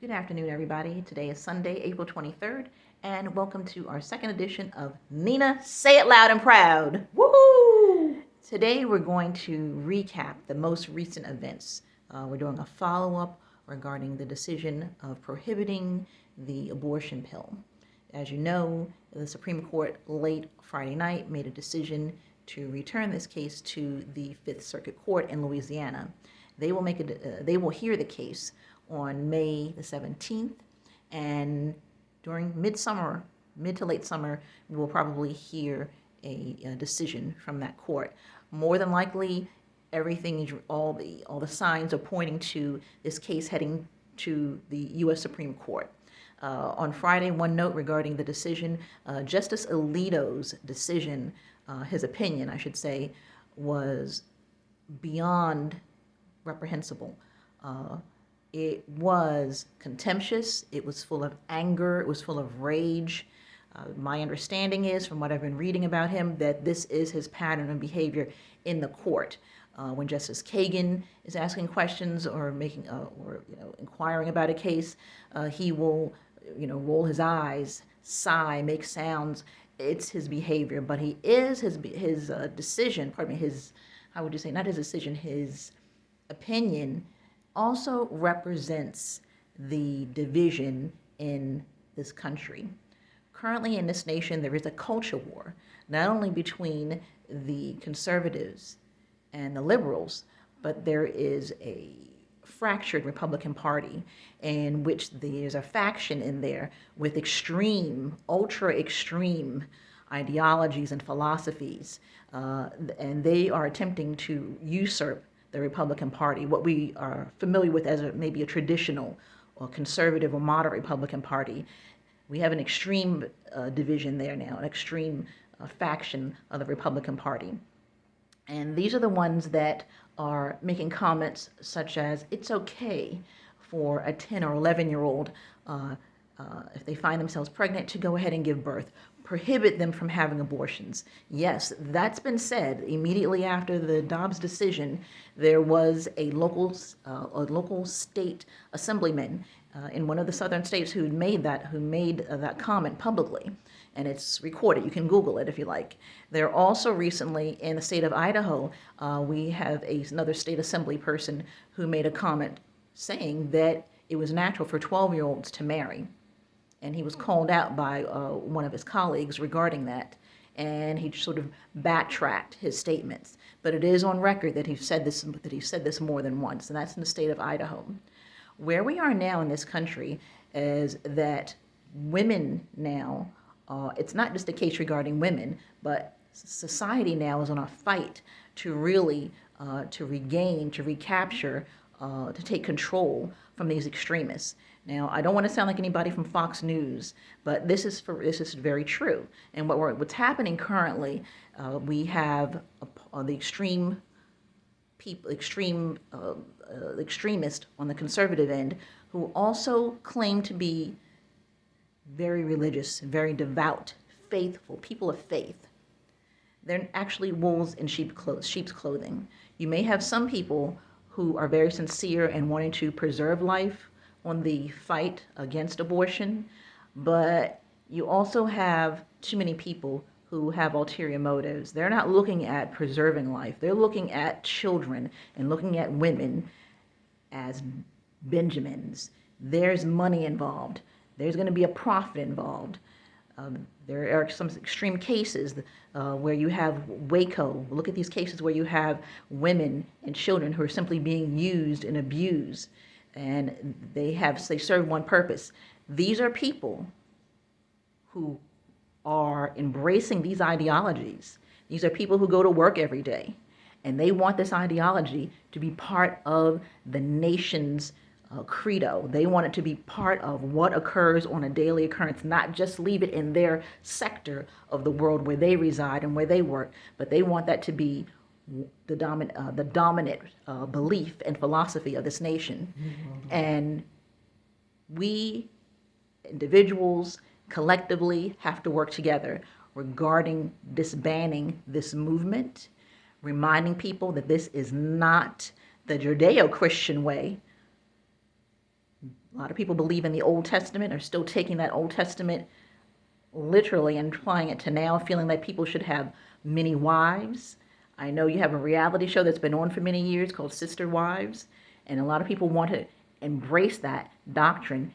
Good afternoon, everybody. Today is Sunday, April 23rd, and welcome to our second edition of Nina Say It Loud and Proud. Woohoo! Today, we're going to recap the most recent events. We're doing a follow up regarding the decision of prohibiting the abortion pill. As you know, the Supreme Court late Friday night made a decision to return this case to the Fifth Circuit Court in Louisiana. They will hear the case on May the 17th, and during mid to late summer, we will probably hear a decision from that court. More than likely, all the signs are pointing to this case heading to the U.S. Supreme Court. On Friday, one note regarding the decision, Justice Alito's decision, his opinion, I should say, was beyond reprehensible. It was contemptuous. It was full of anger. It was full of rage. My understanding is, from what I've been reading about him, that this is his pattern of behavior in the court. When Justice Kagan is asking questions or inquiring about a case, he will, roll his eyes, sigh, make sounds. It's his behavior, but his decision. Pardon me. How would you say? Not his decision. His opinion also represents the division in this country. Currently in this nation, there is a culture war, not only between the conservatives and the liberals, but there is a fractured Republican Party in which there's a faction in there with extreme, ultra extreme ideologies and philosophies, and they are attempting to usurp the Republican Party, what we are familiar with as maybe a traditional or conservative or moderate Republican Party. We have an extreme division there now, an extreme faction of the Republican Party. And these are the ones that are making comments such as, it's okay for a 10 or 11-year-old, if they find themselves pregnant, to go ahead and give birth. Prohibit them from having abortions. Yes, that's been said. Immediately after the Dobbs decision, there was a local state assemblyman in one of the southern states who made that comment publicly, and it's recorded. You can Google it if you like. There also recently in the state of Idaho, we have another state assembly person who made a comment saying that it was natural for 12-year-olds to marry. And he was called out by one of his colleagues regarding that, and he sort of backtracked his statements. But it is on record that he said this more than once, and that's in the state of Idaho. Where we are now in this country is that women now, it's not just a case regarding women, but society now is on a fight to really to regain, to recapture, to take control from these extremists. Now, I don't want to sound like anybody from Fox News, but this is very true. And what's happening currently, we have the extreme people, extremists on the conservative end, who also claim to be very religious, very devout, faithful people of faith. They're actually wolves in sheep's clothing. You may have some people who are very sincere and wanting to preserve life on the fight against abortion, but you also have too many people who have ulterior motives. They're not looking at preserving life. They're looking at children and looking at women as Benjamins. There's money involved. There's going to be a profit involved. There are some extreme cases where you have Waco. Look at these cases where you have women and children who are simply being used and abused, and they serve one purpose. These are people who are embracing these ideologies. These are people who go to work every day, and they want this ideology to be part of the nation's credo. They want it to be part of what occurs on a daily occurrence, not just leave it in their sector of the world where they reside and where they work, but they want that to be the dominant belief and philosophy of this nation. And we individuals collectively have to work together regarding disbanding this movement, reminding people that this is not the Judeo-Christian way. A lot of people believe in the Old Testament, are still taking that Old Testament literally and applying it to now, feeling that people should have many wives. I know you have a reality show that's been on for many years called Sister Wives, and a lot of people want to embrace that doctrine.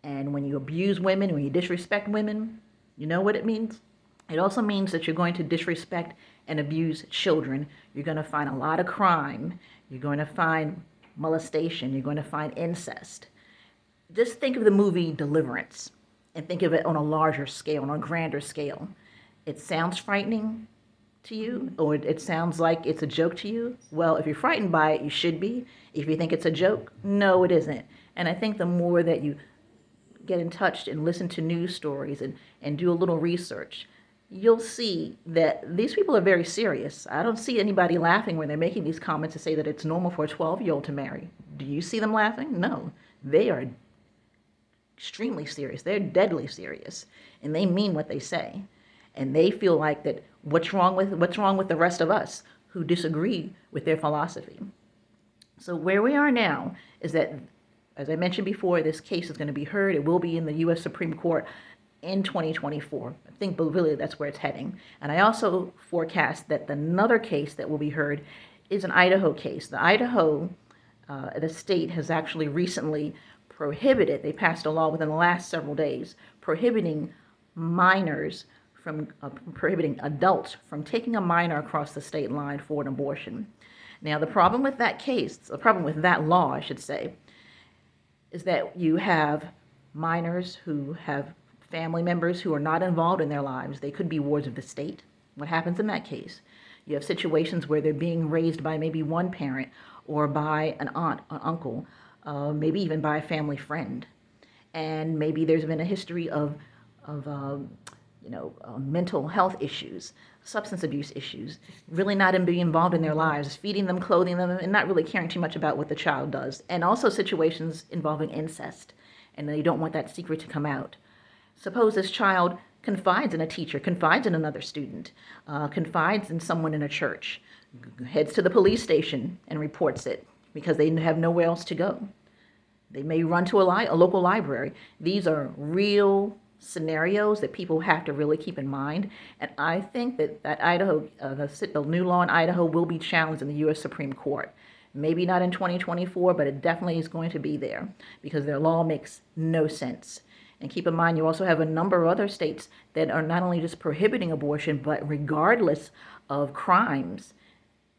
And when you abuse women, when you disrespect women, you know what it means? It also means that you're going to disrespect and abuse children. You're going to find a lot of crime. You're going to find molestation. You're going to find incest. Just think of the movie Deliverance and think of it on a larger scale, on a grander scale. It sounds frightening to you, or it sounds like it's a joke to you. Well, if you're frightened by it, you should be. If you think it's a joke, no, it isn't. And I think the more that you get in touch and listen to news stories and do a little research, you'll see that these people are very serious. I don't see anybody laughing when they're making these comments to say that it's normal for a 12-year-old to marry. Do you see them laughing? No. They are extremely serious. They're deadly serious, and they mean what they say. And they feel like that what's wrong with the rest of us who disagree with their philosophy. So where we are now is that, as I mentioned before, this case is going to be heard. It will be in the U.S. Supreme Court in 2024. I think really that's where it's heading. And I also forecast that another case that will be heard is an Idaho case. The Idaho, the state has actually recently prohibited, they passed a law within the last several days, prohibiting minors from, prohibiting adults from taking a minor across the state line for an abortion. Now, the problem with that case, the problem with that law, I should say, is that you have minors who have family members who are not involved in their lives. They could be wards of the state. What happens in that case? You have situations where they're being raised by maybe one parent or by an aunt, an uncle, maybe even by a family friend. And maybe there's been a history of mental health issues, substance abuse issues, really not being involved in their lives, feeding them, clothing them, and not really caring too much about what the child does. And also situations involving incest, and they don't want that secret to come out. Suppose this child confides in a teacher, confides in another student, confides in someone in a church, heads to the police station and reports it because they have nowhere else to go. They may run to a local library. These are real scenarios that people have to really keep in mind. And I think that Idaho, the new law in Idaho will be challenged in the U.S. Supreme Court. Maybe not in 2024, but it definitely is going to be there because their law makes no sense. And keep in mind, you also have a number of other states that are not only just prohibiting abortion, but regardless of crimes,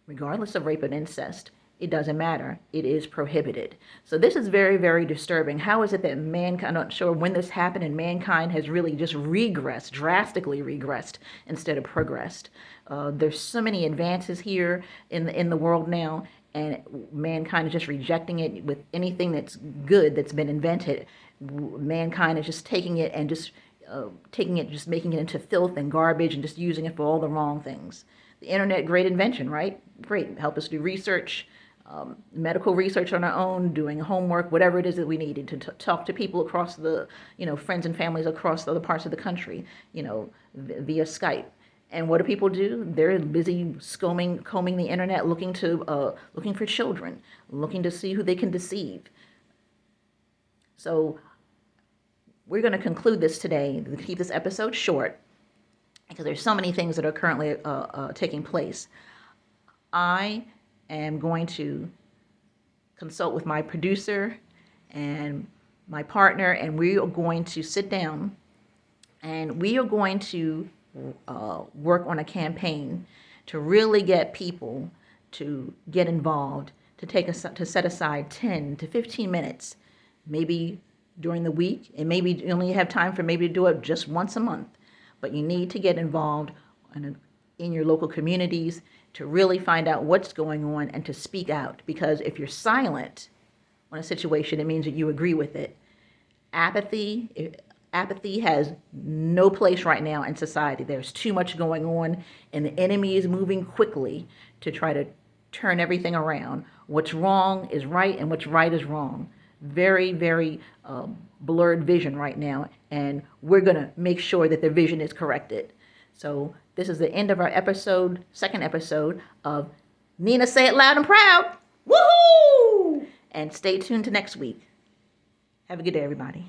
regardless of rape and incest, it doesn't matter. It is prohibited. So this is very, very disturbing. How is it that mankind, I'm not sure when this happened, and mankind has really just regressed, drastically regressed instead of progressed. There's so many advances here in the world now, and mankind is just rejecting it with anything that's good that's been invented. Mankind is just taking it and just making it into filth and garbage and just using it for all the wrong things. The internet, great invention, right? Great, help us do research, medical research on our own, doing homework, whatever it is that we needed to talk to people across the, friends and families across the other parts of the country, via Skype. And what do people do? They're busy combing the internet, looking for children, looking to see who they can deceive. So we're going to conclude this today, keep this episode short, because there's so many things that are currently taking place. I am going to consult with my producer and my partner, and we are going to sit down and we are going to work on a campaign to really get people to get involved, to set aside 10 to 15 minutes, maybe during the week, and maybe you only have time for maybe to do it just once a month, but you need to get involved in your local communities to really find out what's going on and to speak out. Because if you're silent on a situation, it means that you agree with it. Apathy has no place right now in society. There's too much going on, and the enemy is moving quickly to try to turn everything around. What's wrong is right, and what's right is wrong. Very, very blurred vision right now, and we're going to make sure that the vision is corrected. So this is the end of our second episode of Nina Say It Loud and Proud. Woohoo! And stay tuned to next week. Have a good day, everybody.